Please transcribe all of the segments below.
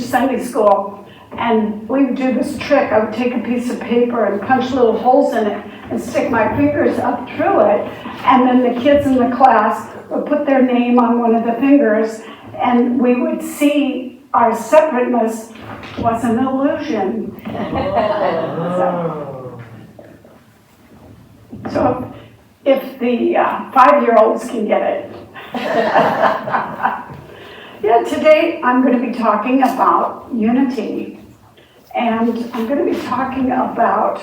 Sunday school, and we would do this trick. I would take a piece of paper and punch little holes in it and stick my fingers up through it, and then the kids in the class would put their name on one of the fingers, and we would see our separateness was an illusion. So if the 5-year-olds can get it. Yeah, today I'm going to be talking about unity, and I'm going to be talking about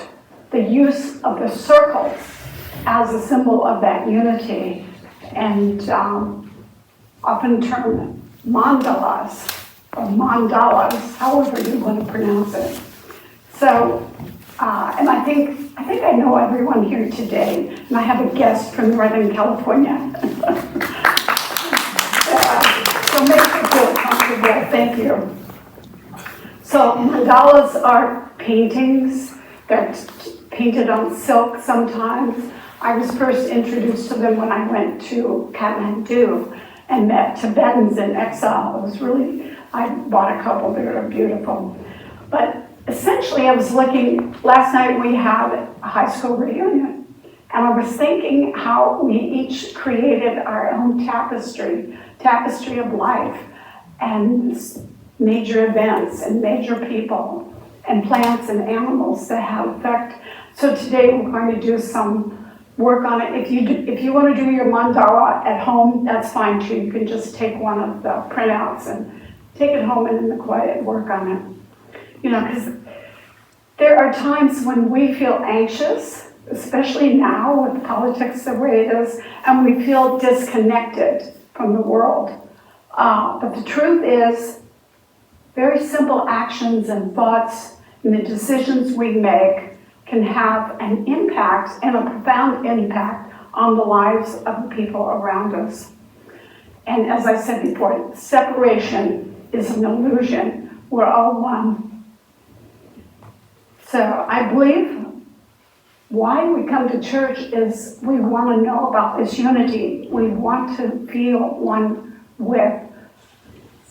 the use of the circle as a symbol of that unity, and often termed mandalas, or mandalas, however you want to pronounce it. So, and I think I know everyone here today, and I have a guest from Northern California. So make you feel comfortable, thank you. So mandalas are paintings. They're painted on silk sometimes. I was first introduced to them when I went to Kathmandu and met Tibetans in exile. It was really, I bought a couple, they were beautiful. But essentially I was looking, last night we had a high school reunion, and I was thinking how we each created our own tapestry of life, and major events and major people and plants and animals that have effect. So today we're going to do some work on it. If you want to do your mandala at home, that's fine too. You can just take one of the printouts and take it home and in the quiet work on it. You know, because there are times when we feel anxious, especially now with politics the way it is, and we feel disconnected from the world. But the truth is, very simple actions and thoughts and the decisions we make can have an impact, and a profound impact, on the lives of the people around us. And as I said before, separation is an illusion. We're all one. So I believe why we come to church is we want to know about this unity. We want to feel one with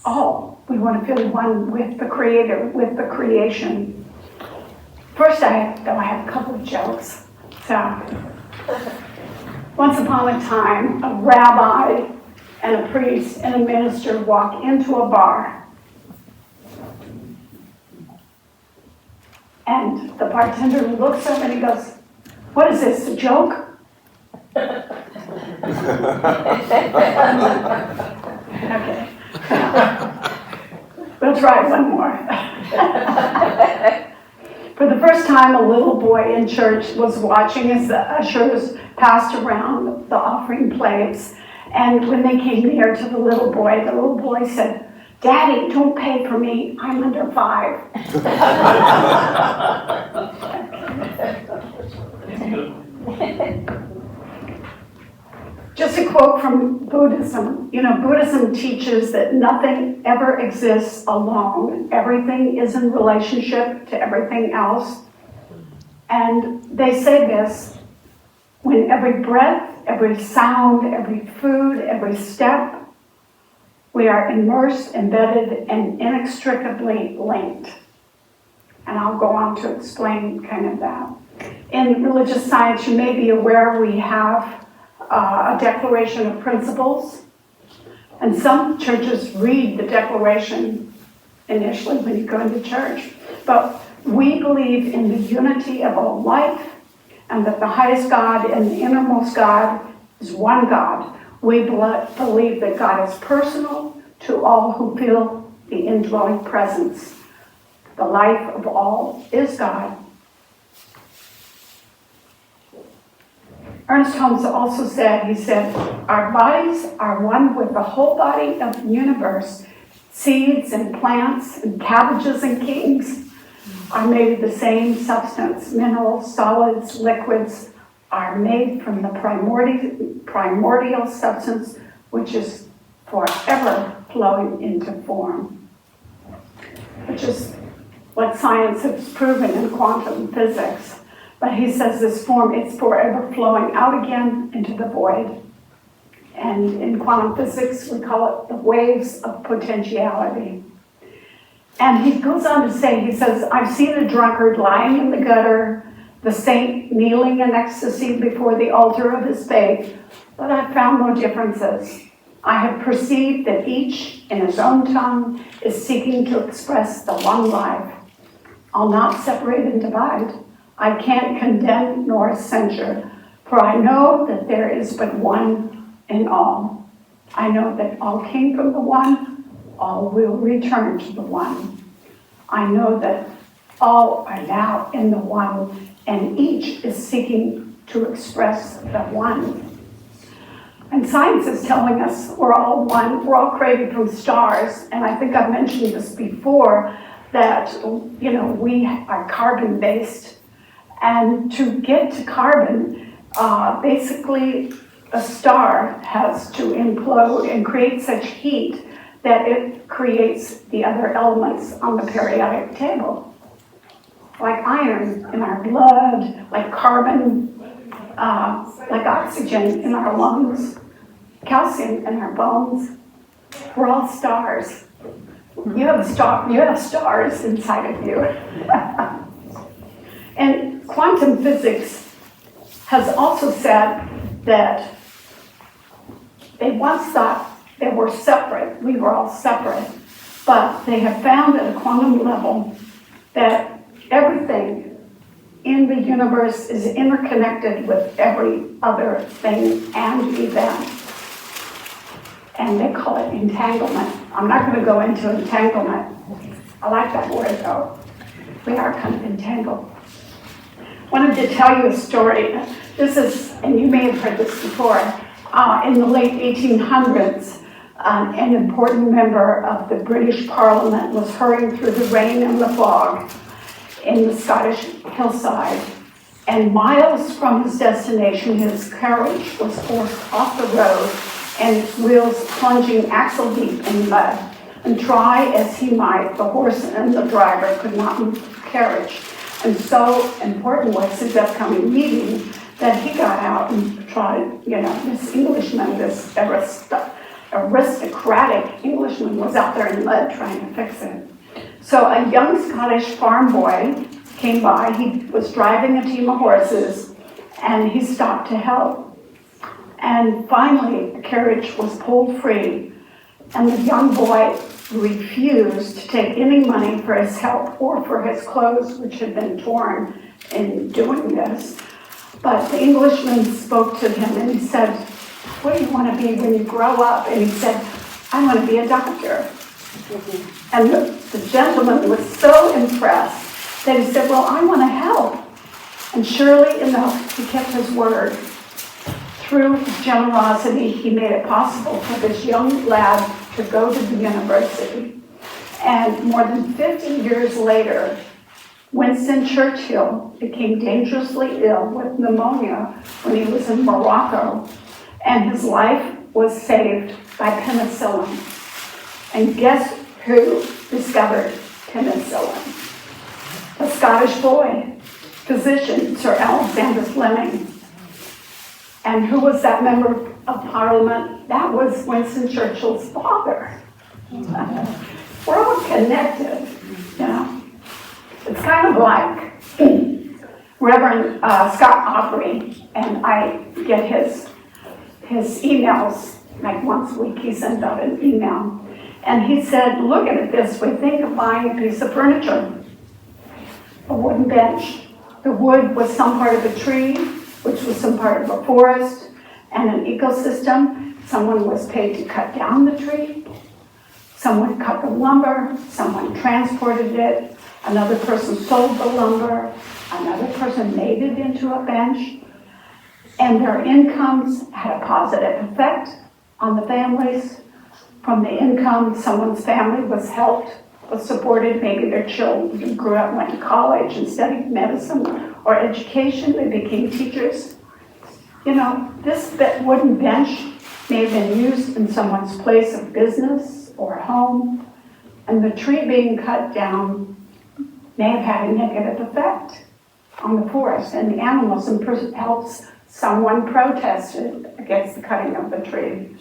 all. We want to feel one with the Creator, with the creation. First, I have a couple of jokes. So, once upon a time, a rabbi and a priest and a minister walk into a bar. And the bartender looks up and he goes, "What is this, a joke?" Okay. We'll try one more. For the first time, a little boy in church was watching as the ushers passed around the offering plates. And when they came near to the little boy said, "Daddy, don't pay for me, I'm under 5. Just a quote from Buddhism. You know, Buddhism teaches that nothing ever exists alone. Everything is in relationship to everything else. And they say this, when every breath, every sound, every food, every step, we are immersed, embedded, and inextricably linked. And I'll go on to explain kind of that. In religious science, you may be aware we have a Declaration of Principles, and some churches read the Declaration initially when you go into church. But we believe in the unity of all life, and that the highest God and the innermost God is one God. We believe that God is personal to all who feel the indwelling presence. The life of all is God. Ernest Holmes also said, our bodies are one with the whole body of the universe. Seeds and plants and cabbages and kings are made of the same substance. Minerals, solids, liquids are made from the primordial substance, which is forever flowing into form, which is what science has proven in quantum physics. But he says this form is forever flowing out again into the void. And in quantum physics, we call it the waves of potentiality. And he goes on to say, he says, I've seen a drunkard lying in the gutter, the saint kneeling in ecstasy before the altar of his faith, but I've found no differences. I have perceived that each, in his own tongue, is seeking to express the one life. I'll not separate and divide. I can't condemn nor censure, for I know that there is but one in all. I know that all came from the one, all will return to the one. I know that all are now in the one, and each is seeking to express the one. And science is telling us we're all one, we're all created from stars, and I think I've mentioned this before, that we are carbon-based, and to get to carbon, basically a star has to implode and create such heat that it creates the other elements on the periodic table. Like iron in our blood, like carbon, like oxygen in our lungs, calcium in our bones. We're all stars. You have stars inside of you. And quantum physics has also said that they once thought they were separate, we were all separate, but they have found at a quantum level that everything in the universe is interconnected with every other thing and event. And they call it entanglement. I'm not going to go into entanglement. I like that word though. We are kind of entangled. I wanted to tell you a story. This is, and you may have heard this before, in the late 1800s, an important member of the British Parliament was hurrying through the rain and the fog in the Scottish hillside, and miles from his destination, his carriage was forced off the road and its wheels plunging axle deep in mud. And try as he might, the horse and the driver could not move the carriage. And so important was his upcoming meeting that he got out and tried, this Englishman, this aristocratic Englishman was out there in mud trying to fix it. So a young Scottish farm boy came by. He was driving a team of horses, and he stopped to help. And finally, the carriage was pulled free, and the young boy refused to take any money for his help or for his clothes, which had been torn in doing this. But the Englishman spoke to him, and he said, what do you want to be when you grow up? And he said, I want to be a doctor. And the gentleman was so impressed that he said, well, I want to help. And surely enough, he kept his word. Through his generosity, he made it possible for this young lad to go to the university. And more than 50 years later, Winston Churchill became dangerously ill with pneumonia when he was in Morocco, and his life was saved by penicillin. And guess who discovered penicillin? A Scottish boy, physician Sir Alexander Fleming. And who was that member of Parliament? That was Winston Churchill's father. We're all connected, It's kind of like Reverend Scott Aubrey, and I get his emails, like once a week he sends out an email. And he said, look at it this way, think of buying a piece of furniture, a wooden bench. The wood was some part of a tree, which was some part of a forest and an ecosystem. Someone was paid to cut down the tree. Someone cut the lumber. Someone transported it. Another person sold the lumber. Another person made it into a bench. And their incomes had a positive effect on the families. From the income, someone's family was helped, was supported. Maybe their children grew up, went to college and studied medicine or education. They became teachers. This wooden bench may have been used in someone's place of business or home, and the tree being cut down may have had a negative effect on the forest and the animals, and helps someone protested against the cutting of the tree.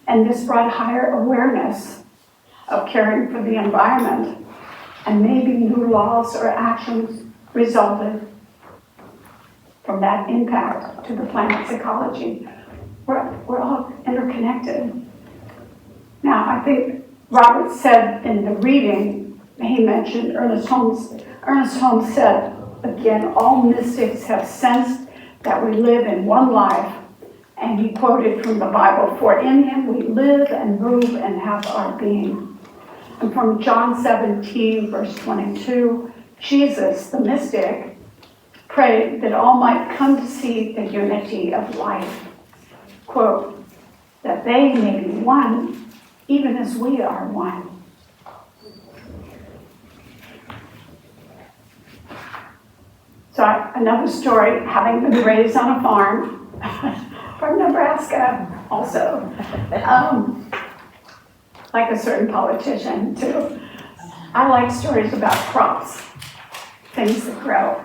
And this brought higher awareness of caring for the environment. and maybe new laws or actions resulted from that impact to the planet's ecology. We're all interconnected. Now, I think Robert said in the reading, he mentioned Ernest Holmes. Ernest Holmes said, again, all mystics have sensed that we live in one life, and he quoted from the Bible, for in him we live and move and have our being. And from John 17, verse 22, Jesus, the mystic, prayed that all might come to see the unity of life. Quote, that they may be one, even as we are one. So another story, having been raised on a farm from Nebraska also, like a certain politician too. I like stories about crops, things that grow.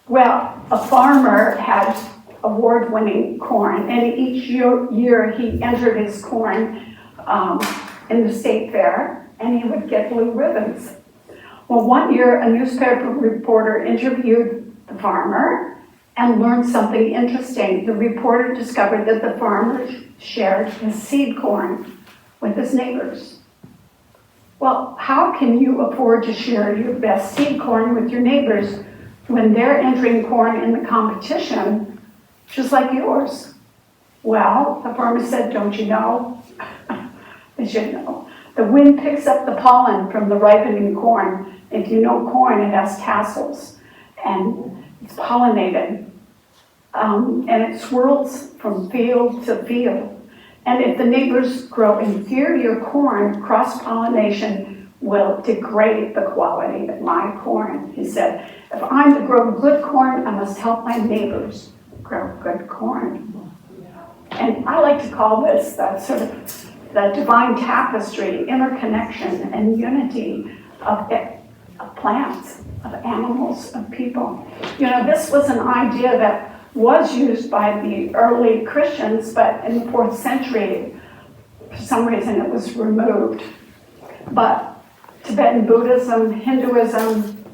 Well, a farmer had award-winning corn, and each year he entered his corn in the state fair, and he would get blue ribbons. Well, one year a newspaper reporter interviewed the farmer and learned something interesting. The reporter discovered that the farmer shared his seed corn with his neighbors. Well, how can you afford to share your best seed corn with your neighbors when they're entering corn in the competition just like yours? Well, the farmer said, don't you know? They should know. The wind picks up the pollen from the ripening corn. If you know corn, it has tassels, and it's pollinated. And it swirls from field to field. And if the neighbors grow inferior corn, cross-pollination will degrade the quality of my corn. He said, if I'm to grow good corn, I must help my neighbors grow good corn. And I like to call this the sort of the divine tapestry, interconnection and unity of plants, of animals, of people. You know, this was an idea that was used by the early Christians, but in the 4th century, for some reason it was removed. But Tibetan Buddhism, Hinduism,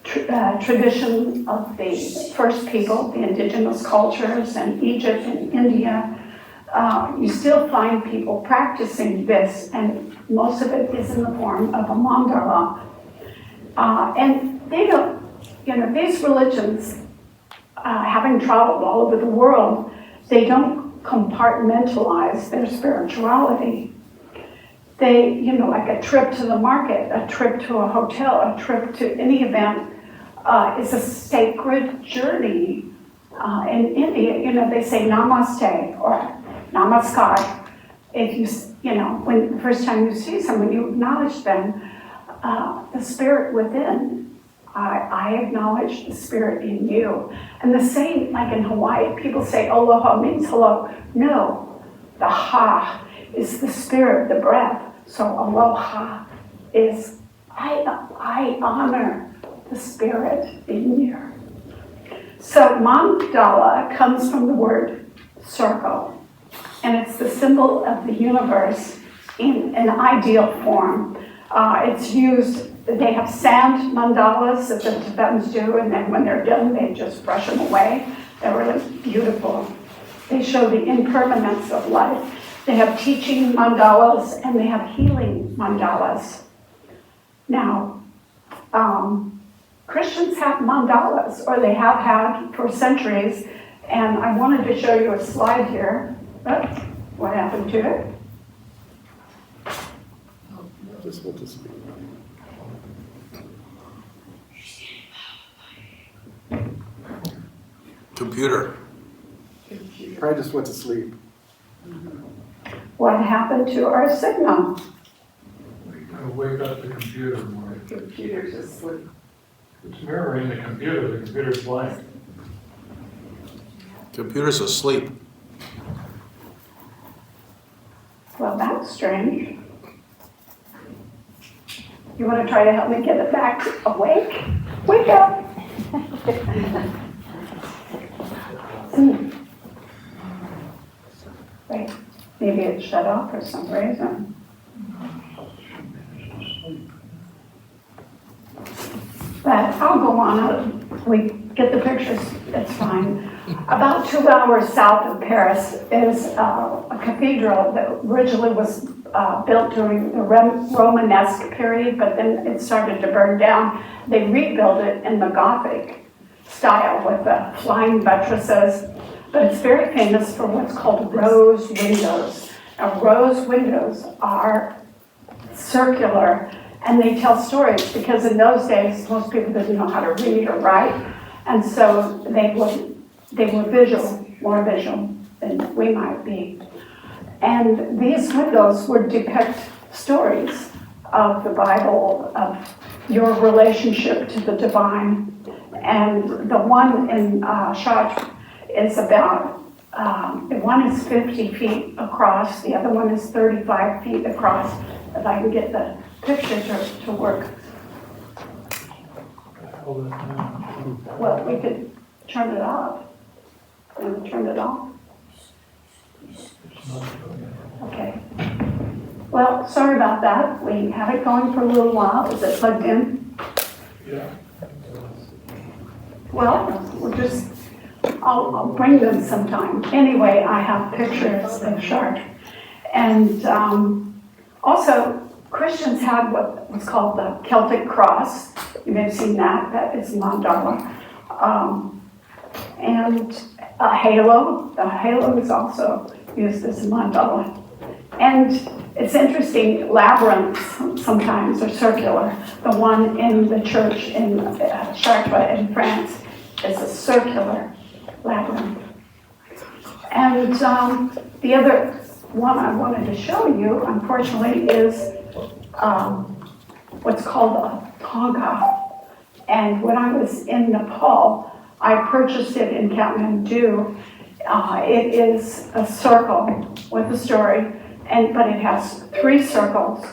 tradition of the first people, the indigenous cultures, and Egypt and India, you still find people practicing this, and most of it is in the form of a mandala. And they don't, you know, these religions, having traveled all over the world, they don't compartmentalize their spirituality. They, you know, like a trip to the market, a trip to a hotel, a trip to any event is a sacred journey. In India, you know, they say namaste or namaskar. If you know, when the first time you see someone, you acknowledge them, the spirit within. I acknowledge the spirit in you. And the same, like in Hawaii, people say aloha means hello. No, the ha is the spirit, the breath. So aloha is I honor the spirit in you. So mandala comes from the word circle, and it's the symbol of the universe in an ideal form. It's used. They have sand mandalas that the Tibetans do, and then when they're done, they just brush them away. They're really beautiful. They show the impermanence of life. They have teaching mandalas, and they have healing mandalas. Now, Christians have mandalas, or they have had for centuries, and I wanted to show you a slide here. Oops, what happened to it? Just what to speak. Computer. Probably just went to sleep. What happened to our signal? Wake up the computer, Maureen. Computer's asleep. It's mirroring the computer's blank. Computer's asleep. Well, that's strange. You want to try to help me get it back awake? Wake up! Wait, maybe it shut off for some reason. But I'll go on, we get the pictures, it's fine. About 2 hours south of Paris is a cathedral that originally was built during the Romanesque period, but then it started to burn down. They rebuilt it in the Gothic style with the flying buttresses, but it's very famous for what's called rose windows. Now, rose windows are circular, and they tell stories because in those days, most people didn't know how to read or write, and so they were visual, more visual than we might be. And these windows would depict stories of the Bible, of your relationship to the divine. And the one in Chartres is about, one is 50 feet across, the other one is 35 feet across, if I can get the picture to work. Hold it down. Well, we could turn it off. And turn it off? It's not going. Okay. Well, sorry about that. We have it going for a little while. Is it plugged in? Yeah. Well, we'll just, I'll bring them sometime. Anyway, I have pictures of Chartres. And also, Christians had what was called the Celtic cross. You may have seen that. That is mandala. And a halo. The halo is also used as a mandala. And it's interesting, labyrinths sometimes are circular. The one in the church in Chartres in France is a circular labyrinth. And the other one I wanted to show you, unfortunately, is what's called a tonga. And when I was in Nepal, I purchased it in Kathmandu. It is a circle with a story, but it has 3 circles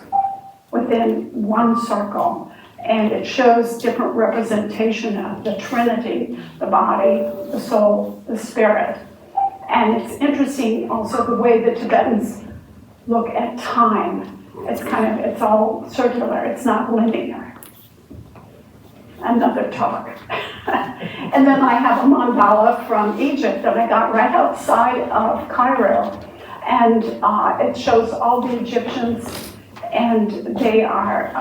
within one circle. And it shows different representation of the Trinity, the body, the soul, the spirit. And it's interesting also the way the Tibetans look at time. It's all circular, it's not linear. Another talk. And then I have a mandala from Egypt that I got right outside of Cairo. And it shows all the Egyptians, and they are,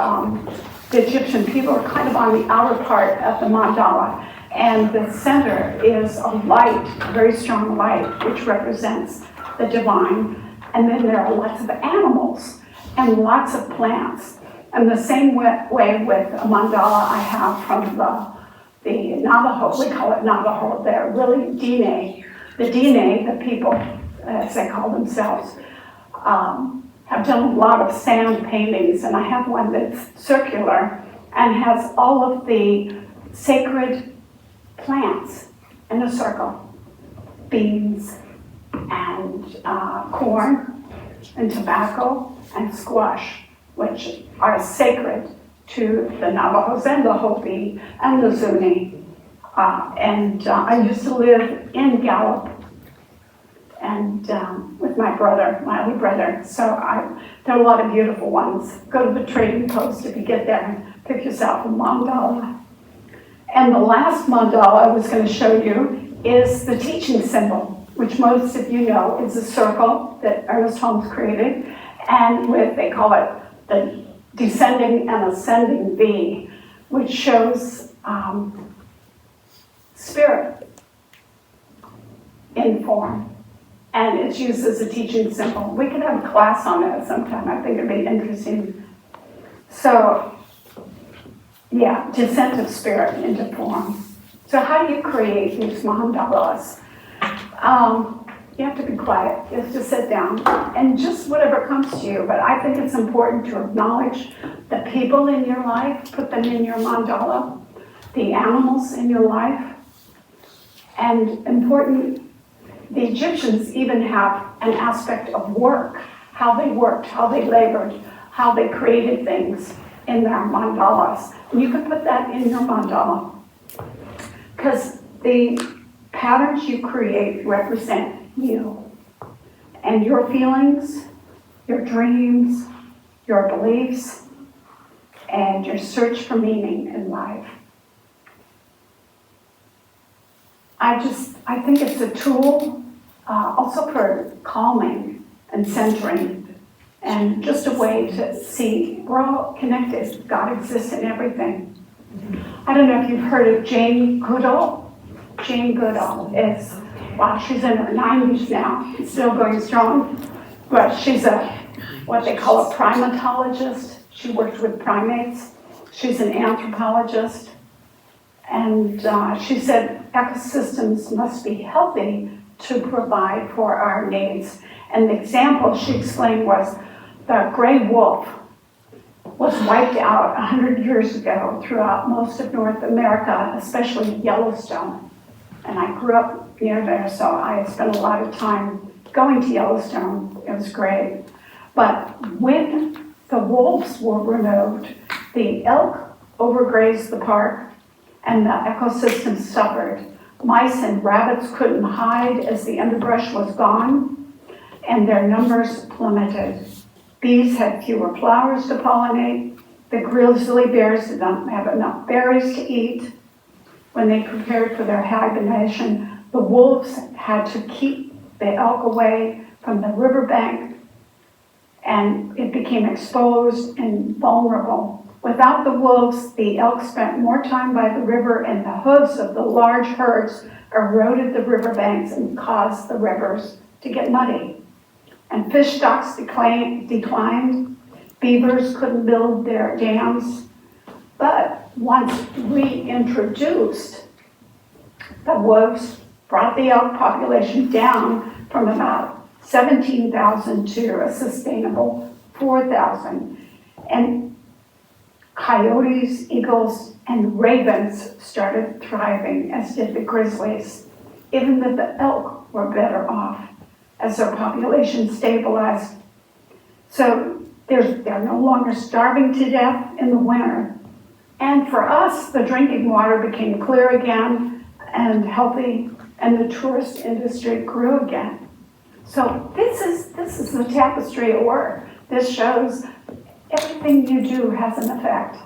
the Egyptian people are kind of on the outer part of the mandala. And the center is a light, a very strong light, which represents the divine. And then there are lots of animals and lots of plants. And the same way with a mandala I have from the Navajo, we call it Navajo, they're really Diné. The Diné, the people, as they call themselves, have done a lot of sand paintings, and I have one that's circular and has all of the sacred plants in a circle. Beans and corn and tobacco and squash, which are sacred to the Navajos and the Hopi and the Zuni. I used to live in Gallup and with my brother, my older brother. So there are a lot of beautiful ones. Go to the trading post if you get there and pick yourself a mandala. And the last mandala I was going to show you is the teaching symbol, which most of you know is a circle that Ernest Holmes created, and they call it the descending and ascending V, which shows spirit in form. And it's used as a teaching symbol. We could have a class on it sometime. I think it'd be interesting. So, yeah, descent of spirit into form. So how do you create these mandalas? You have to be quiet. You have to sit down and just whatever comes to you. But I think it's important to acknowledge the people in your life, put them in your mandala, the animals in your life, and important. The Egyptians even have an aspect of work, how they worked, how they labored, how they created things in their mandalas. And you can put that in your mandala because the patterns you create represent you and your feelings, your dreams, your beliefs, and your search for meaning in life. I think it's a tool, also for calming and centering, and just a way to see we're all connected. God exists in everything. I don't know if you've heard of Jane Goodall. Jane Goodall is, well, she's in her 90s now, still going strong, but she's what they call a primatologist. She works with primates. She's an anthropologist. And she said ecosystems must be healthy to provide for our needs. And the example she explained was the gray wolf was wiped out 100 years ago throughout most of North America, especially Yellowstone. And I grew up near there, so I spent a lot of time going to Yellowstone. It was great. But when the wolves were removed, the elk overgrazed the park, and the ecosystem suffered. Mice and rabbits couldn't hide as the underbrush was gone, and their numbers plummeted. Bees had fewer flowers to pollinate. The grizzly bears did not have enough berries to eat. When they prepared for their hibernation, the wolves had to keep the elk away from the riverbank, and it became exposed and vulnerable. Without the wolves, the elk spent more time by the river, and the hooves of the large herds eroded the riverbanks and caused the rivers to get muddy. And fish stocks declined. Beavers couldn't build their dams. But once reintroduced, the wolves brought the elk population down from about 17,000 to a sustainable 4,000. And coyotes, eagles, and ravens started thriving, as did the grizzlies. Even the elk were better off as their population stabilized. So they're no longer starving to death in the winter. And for us, the drinking water became clear again and healthy, and the tourist industry grew again. So this is the tapestry at work. This shows everything you do has an effect.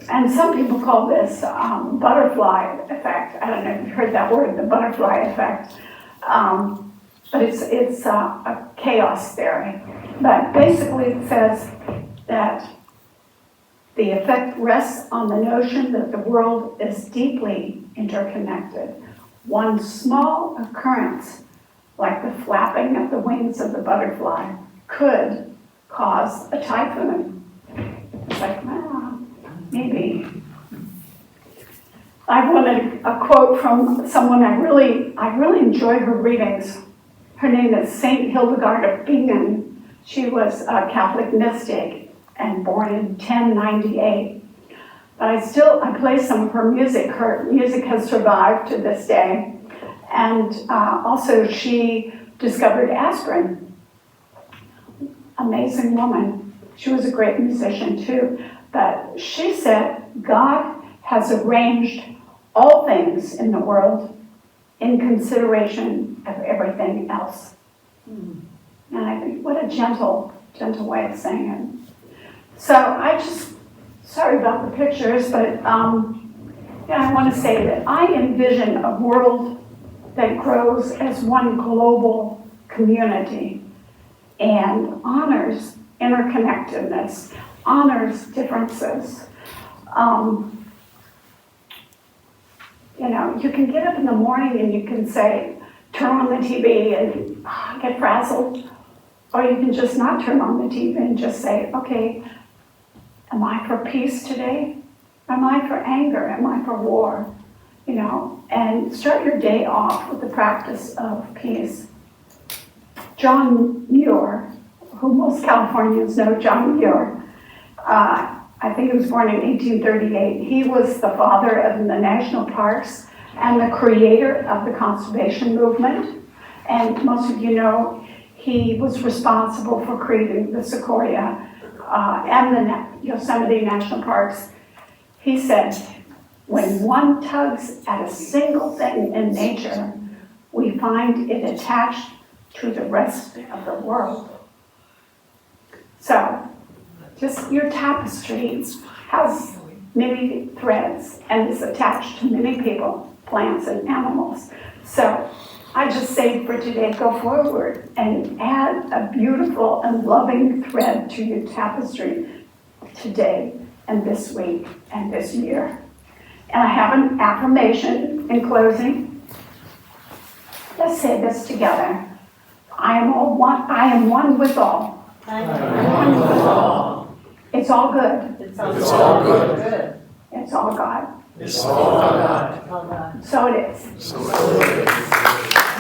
And some people call this butterfly effect. I don't know if you've heard that word, the butterfly effect. But it's a chaos theory. But basically it says that the effect rests on the notion that the world is deeply interconnected. One small occurrence, like the flapping of the wings of the butterfly, could cause a typhoon. It's like, well, maybe. I wanted a quote from someone I really enjoy her readings. Her name is Saint Hildegard of Bingen. She was a Catholic mystic and born in 1098. But I play some of her music. Her music has survived to this day. And also she discovered aspirin. Amazing woman. She was a great musician too. But she said, God has arranged all things in the world in consideration of everything else. And I think, what a gentle way of saying it. So sorry about the pictures, but I want to say that I envision a world that grows as one global community and honors interconnectedness, honors differences. You can get up in the morning and you can say, turn on the TV and get frazzled. Or you can just not turn on the TV and just say, okay, am I for peace today? Am I for anger? Am I for war? And start your day off with the practice of peace. John Muir, who most Californians know John Muir, I think he was born in 1838. He was the father of the national parks and the creator of the conservation movement. And most of you know he was responsible for creating the Sequoia and the Yosemite National Parks. He said, when one tugs at a single thing in nature, we find it attached to the rest of the world. So, just your tapestry has many threads and is attached to many people. plants and animals. So I just say for today, go forward and add a beautiful and loving thread to your tapestry today and this week and this year. And I have an affirmation in closing. Let's say this together. I am one with all. I am one with all. It's all good. It's all good. It's all God. It's all God. All God. So it is. So it is.